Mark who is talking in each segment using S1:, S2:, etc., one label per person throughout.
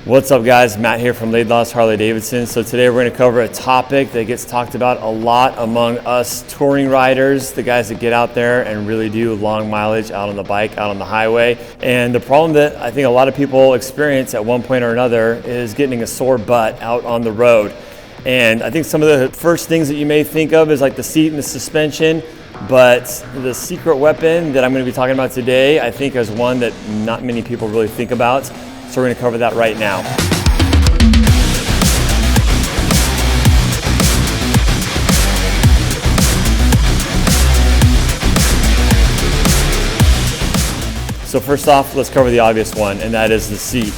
S1: What's up guys, Matt here from Laidlaw Harley-Davidson. So today we're going to cover a topic that gets talked about a lot among us touring riders, the guys that get out there and really do long mileage out on the bike, out on the highway. And the problem that I think a lot of people experience at one point or another is getting a sore butt out on the road. And I think some of the first things that you may think of is like the seat and the suspension, but the secret weapon that I'm going to be talking about today, I think is one that not many people really think about. So we're going to cover that right now. So first off, let's cover the obvious one, and that is the seat.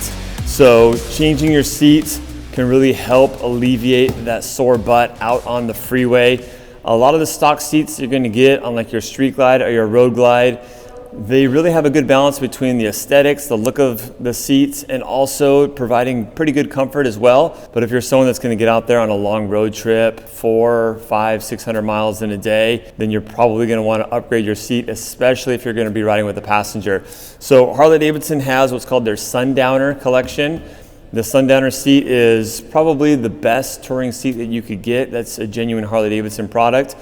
S1: So changing your seat can really help alleviate that sore butt out on the freeway. A lot of the stock seats you're going to get on like your street glide or your road glide, they really have a good balance between the aesthetics, the look of the seats, and also providing pretty good comfort as well. But if you're someone that's going to get out there on a long road trip, 400, 500, 600 miles in a day, then you're probably going to want to upgrade your seat, especially if you're going to be riding with a passenger. So Harley-Davidson has what's called their Sundowner collection. The Sundowner seat is probably the best touring seat that you could get. That's a genuine Harley-Davidson product.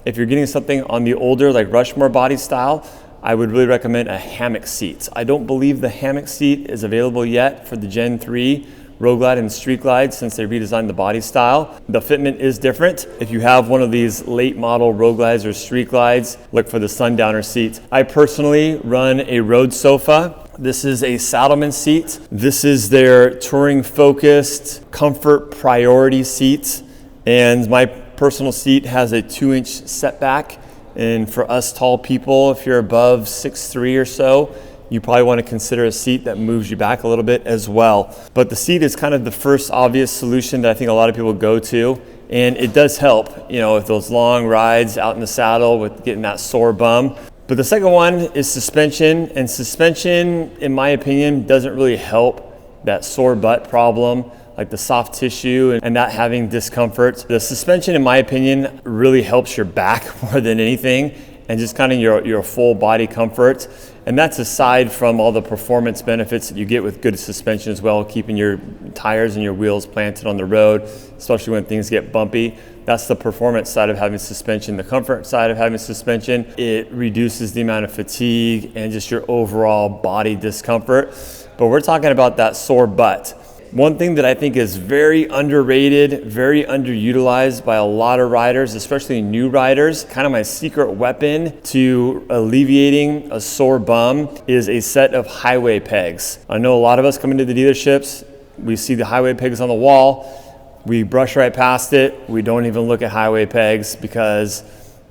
S1: If you're getting something on the older, like Rushmore body style, I would really recommend a hammock seat. I don't believe the hammock seat is available yet for the Gen 3 Road Glide and Street Glide since they redesigned the body style. The fitment is different. If you have one of these late model Road Glides or Street Glides, look for the Sundowner seat. I personally run a road sofa. This is a Saddlemen seat. This is their touring focused comfort priority seat. And my personal seat has a 2-inch setback. And for us tall people, if you're above 6'3" or so, you probably want to consider a seat that moves you back a little bit as well. But the seat is kind of the first obvious solution that I think a lot of people go to. And it does help, with those long rides out in the saddle with getting that sore bum. But the second one is suspension. And suspension, in my opinion, doesn't really help that sore butt problem, like the soft tissue and not having discomfort. The suspension, in my opinion, really helps your back more than anything and just kind of your full body comfort. And that's aside from all the performance benefits that you get with good suspension as well, keeping your tires and your wheels planted on the road, especially when things get bumpy. That's the performance side of having suspension. The comfort side of having suspension, it reduces the amount of fatigue and just your overall body discomfort. But we're talking about that sore butt. One thing that I think is very underrated, very underutilized by a lot of riders, especially new riders, kind of my secret weapon to alleviating a sore bum is a set of highway pegs. I know a lot of us come into the dealerships, we see the highway pegs on the wall, we brush right past it, we don't even look at highway pegs because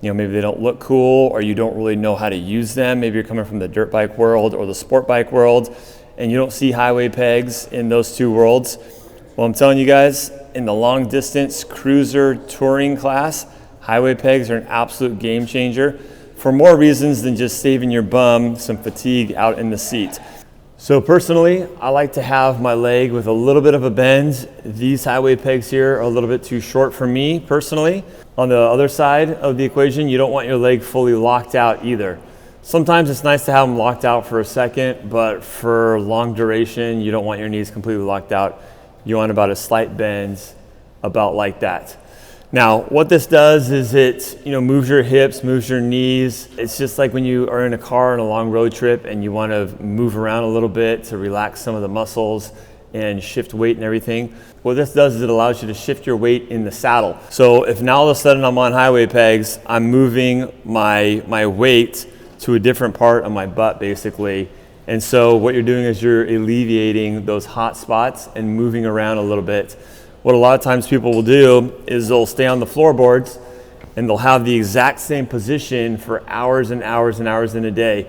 S1: maybe they don't look cool or you don't really know how to use them. Maybe you're coming from the dirt bike world or the sport bike world, and you don't see highway pegs in those two worlds. Well, I'm telling you guys, in the long distance cruiser touring class, highway pegs are an absolute game changer for more reasons than just saving your bum some fatigue out in the seat. So personally, I like to have my leg with a little bit of a bend. These highway pegs here are a little bit too short for me personally. On the other side of the equation, you don't want your leg fully locked out either. Sometimes it's nice to have them locked out for a second, but for long duration, you don't want your knees completely locked out. You want about a slight bend, about like that. Now, what this does is it, moves your hips, moves your knees. It's just like when you are in a car on a long road trip and you want to move around a little bit to relax some of the muscles and shift weight and everything. What this does is it allows you to shift your weight in the saddle. So if now all of a sudden I'm on highway pegs, I'm moving my weight to a different part of my butt basically. And so what you're doing is you're alleviating those hot spots and moving around a little bit. What a lot of times people will do is they'll stay on the floorboards and they'll have the exact same position for hours and hours and hours in a day.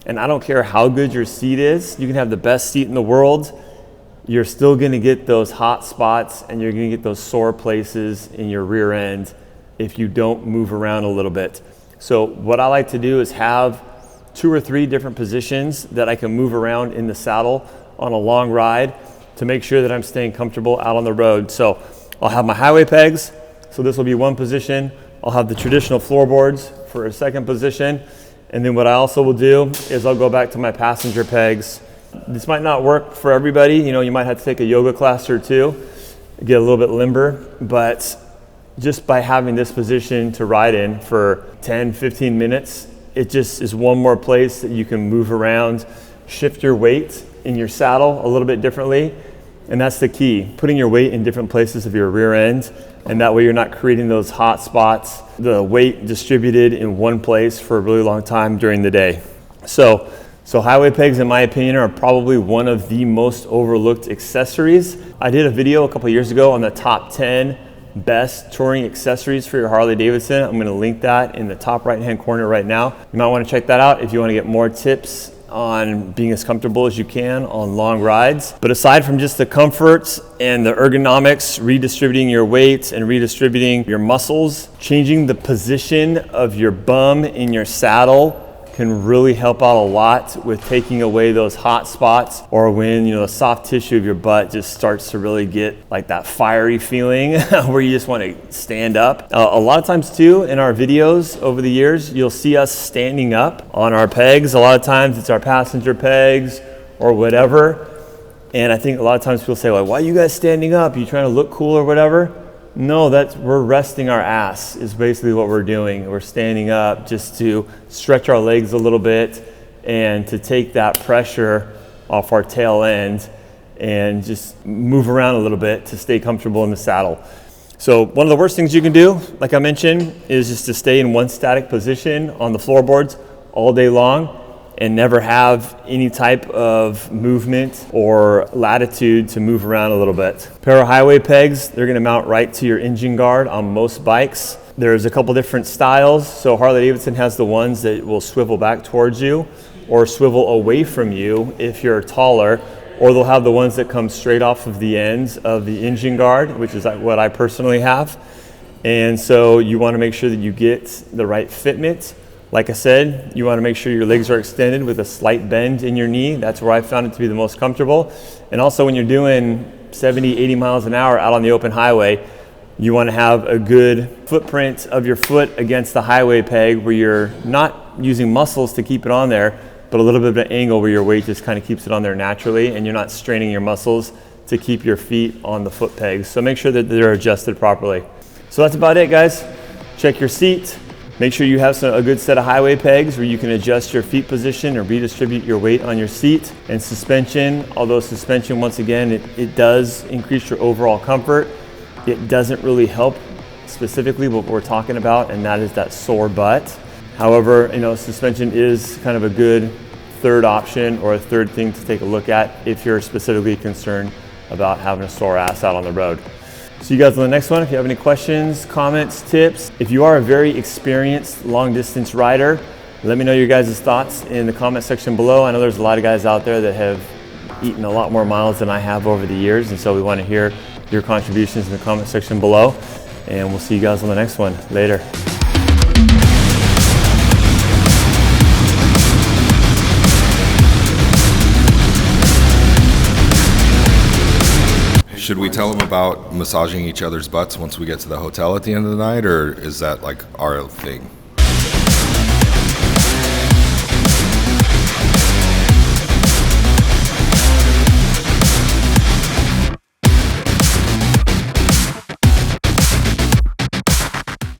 S1: And I don't care how good your seat is, you can have the best seat in the world, you're still gonna get those hot spots and you're gonna get those sore places in your rear end if you don't move around a little bit. So what I like to do is have 2 or 3 different positions that I can move around in the saddle on a long ride to make sure that I'm staying comfortable out on the road. So I'll have my highway pegs, so this will be one position. I'll have the traditional floorboards for a second position. And then what I also will do is I'll go back to my passenger pegs This might not work for everybody. You know, you might have to take a yoga class or two, get a little bit limber, but just by having this position to ride in for 10, 15 minutes, it just is one more place that you can move around, shift your weight in your saddle a little bit differently. And that's the key, putting your weight in different places of your rear end. And that way you're not creating those hot spots, the weight distributed in one place for a really long time during the day. So highway pegs, in my opinion, are probably one of the most overlooked accessories. I did a video a couple years ago on the top 10 best touring accessories for your Harley-Davidson. I'm gonna link that in the top right-hand corner right now. You might wanna check that out if you wanna get more tips on being as comfortable as you can on long rides. But aside from just the comforts and the ergonomics, redistributing your weight and redistributing your muscles, changing the position of your bum in your saddle can really help out a lot with taking away those hot spots, or when, you know, the soft tissue of your butt just starts to really get like that fiery feeling where you just want to stand up. A lot of times too, in our videos over the years, you'll see us standing up on our pegs. A lot of times it's our passenger pegs or whatever. And I think a lot of times people say, like, why are you guys standing up? Are you trying to look cool or whatever? No, we're resting our ass is basically what we're doing. We're standing up just to stretch our legs a little bit and to take that pressure off our tail end and just move around a little bit to stay comfortable in the saddle. So one of the worst things you can do, like I mentioned, is just to stay in one static position on the floorboards all day long and never have any type of movement or latitude to move around a little bit. Pair of highway pegs, they're gonna mount right to your engine guard on most bikes. There's a couple different styles. So Harley-Davidson has the ones that will swivel back towards you or swivel away from you if you're taller, or they'll have the ones that come straight off of the ends of the engine guard, which is what I personally have. And so you wanna make sure that you get the right fitment. Like I said, you want to make sure your legs are extended with a slight bend in your knee. That's where I found it to be the most comfortable. And also when you're doing 70, 80 miles an hour out on the open highway, you want to have a good footprint of your foot against the highway peg where you're not using muscles to keep it on there, but a little bit of an angle where your weight just kind of keeps it on there naturally and you're not straining your muscles to keep your feet on the foot pegs. So make sure that they're adjusted properly. So that's about it, guys. Check your seat. Make sure you have a good set of highway pegs where you can adjust your feet position or redistribute your weight on your seat. And suspension, although suspension, once again, it does increase your overall comfort, it doesn't really help specifically what we're talking about, and that is that sore butt. However, you know, suspension is kind of a good third option or a third thing to take a look at if you're specifically concerned about having a sore ass out on the road. See you guys on the next one. If you have any questions, comments, tips, if you are a very experienced long distance rider, let me know your guys' thoughts in the comment section below. I know there's a lot of guys out there that have eaten a lot more miles than I have over the years, and so we want to hear your contributions in the comment section below, and we'll see you guys on the next one. Later.
S2: Should we tell them about massaging each other's butts once we get to the hotel at the end of the night, or is that like our thing?